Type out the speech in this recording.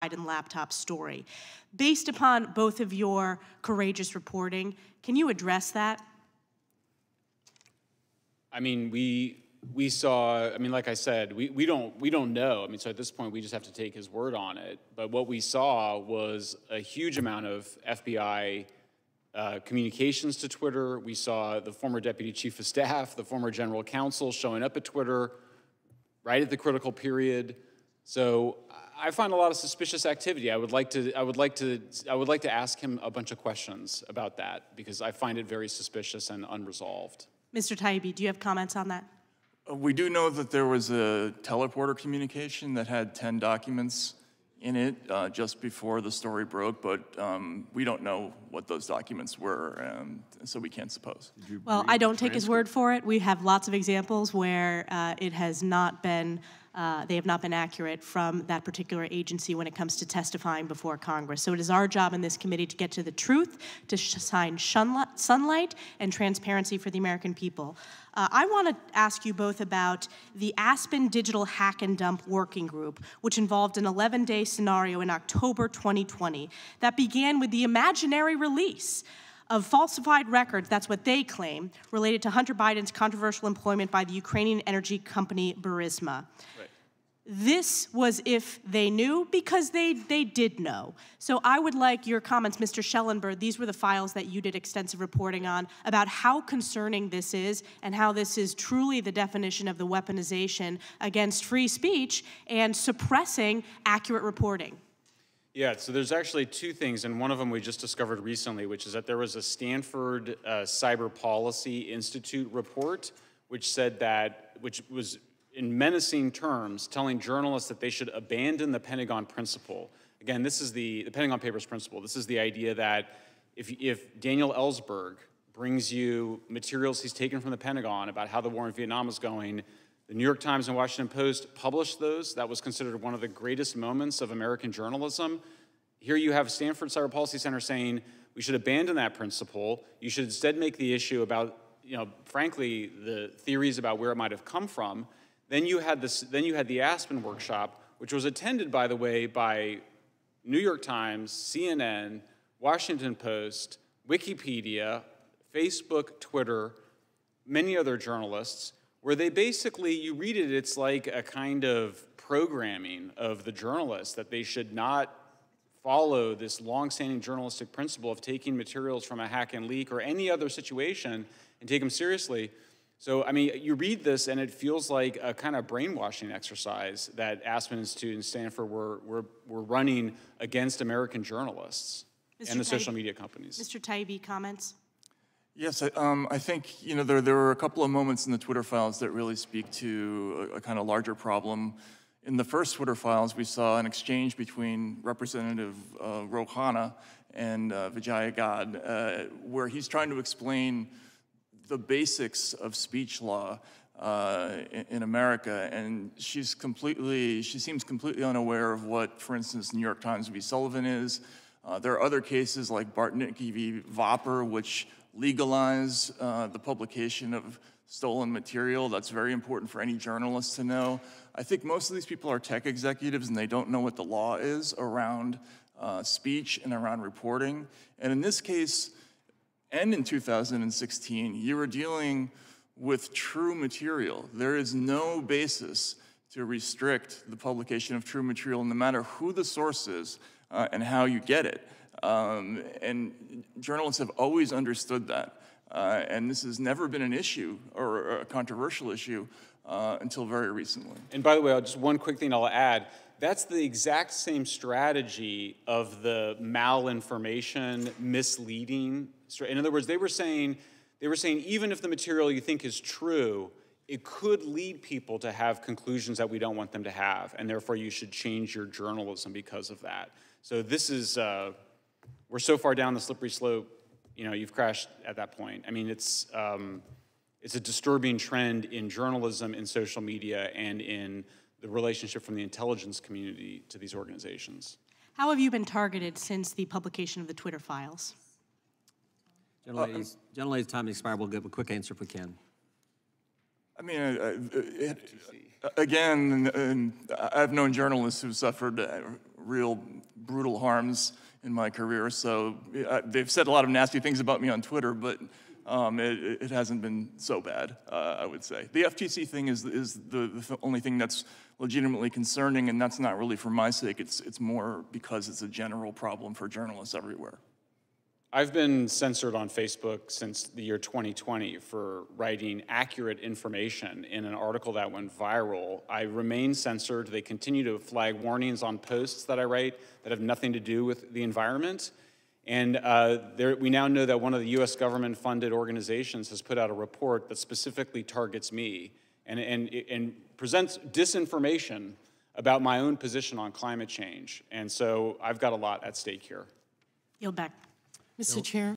and laptop story. Based upon both of your courageous reporting, can you address that? I mean, we saw, I mean, like I said, we don't know. I mean, so at this point, we just have to take his word on it. But what we saw was a huge amount of FBI communications to Twitter. We saw the former deputy chief of staff, the former general counsel showing up at Twitter right at the critical period. So I find a lot of suspicious activity. I would like to ask him a bunch of questions about that because I find it very suspicious and unresolved. Mr. Taibbi, do you have comments on that? We do know that there was a teleporter communication that had 10 documents in it just before the story broke, but we don't know what those documents were, so we can't suppose. Well, I don't take his word for it. We have lots of examples where it has not been, they have not been accurate from that particular agency when it comes to testifying before Congress. So it is our job in this committee to get to the truth, to shine sunlight and transparency for the American people. I want to ask you both about the Aspen Digital Hack and Dump Working Group, which involved an 11-day scenario in October 2020 that began with the imaginary release of falsified records, that's what they claim, related to Hunter Biden's controversial employment by the Ukrainian energy company Burisma. Right. This was if they knew, because they did know. So I would like your comments, Mr. Schellenberg. These were the files that you did extensive reporting on about how concerning this is and how this is truly the definition of the weaponization against free speech and suppressing accurate reporting. Yeah, so there's actually two things, and one of them we just discovered recently, which is that there was a Stanford Cyber Policy Institute report which said that, which was in menacing terms, telling journalists that they should abandon the Pentagon principle. Again, this is the Pentagon Papers principle. This is the idea that if Daniel Ellsberg brings you materials he's taken from the Pentagon about how the war in Vietnam is going, the New York Times and Washington Post published those. That was considered one of the greatest moments of American journalism. Here you have Stanford Cyber Policy Center saying we should abandon that principle. You should instead make the issue about, frankly, the theories about where it might have come from. Then you had the Aspen workshop, which was attended, by the way, by New York Times, CNN, Washington Post, Wikipedia, Facebook, Twitter, many other journalists, where they basically, you read it, it's like a kind of programming of the journalists that they should not follow this long-standing journalistic principle of taking materials from a hack and leak or any other situation and take them seriously. So, I mean, you read this and it feels like a kind of brainwashing exercise that Aspen Institute and Stanford were running against American journalists and the social media companies. Mr. Taibbi, comments? Yes, I think there were a couple of moments in the Twitter files that really speak to a kind of larger problem. In the first Twitter files, we saw an exchange between Representative Rouhana and Vijaya God, where he's trying to explain the basics of speech law in America, and she seems completely unaware of what, for instance, New York Times v. Sullivan is. There are other cases like Bartnicki v. Vopper, which legalize the publication of stolen material. That's very important for any journalist to know. I think most of these people are tech executives and they don't know what the law is around speech and around reporting. And in this case, and in 2016, you were dealing with true material. There is no basis to restrict the publication of true material, no matter who the source is and how you get it. And journalists have always understood that. And this has never been an issue or a controversial issue until very recently. And by the way, just one quick thing I'll add. That's the exact same strategy of the malinformation, misleading. In other words, they were saying even if the material you think is true, it could lead people to have conclusions that we don't want them to have, and therefore you should change your journalism because of that. So this is, we're so far down the slippery slope, you've crashed at that point. I mean, it's a disturbing trend in journalism, in social media, and in the relationship from the intelligence community to these organizations. How have you been targeted since the publication of the Twitter files? Gentlelady's time has expired. We'll give a quick answer if we can. I mean, again, I've known journalists who've suffered real brutal harms in my career. So they've said a lot of nasty things about me on Twitter, but it hasn't been so bad, I would say. The FTC thing is the only thing that's legitimately concerning, and that's not really for my sake. It's more because it's a general problem for journalists everywhere. I've been censored on Facebook since the year 2020 for writing accurate information in an article that went viral. I remain censored. They continue to flag warnings on posts that I write that have nothing to do with the environment. And we now know that one of the U.S. government-funded organizations has put out a report that specifically targets me and presents disinformation about my own position on climate change. And so I've got a lot at stake here. Yield back. Mr. Chair.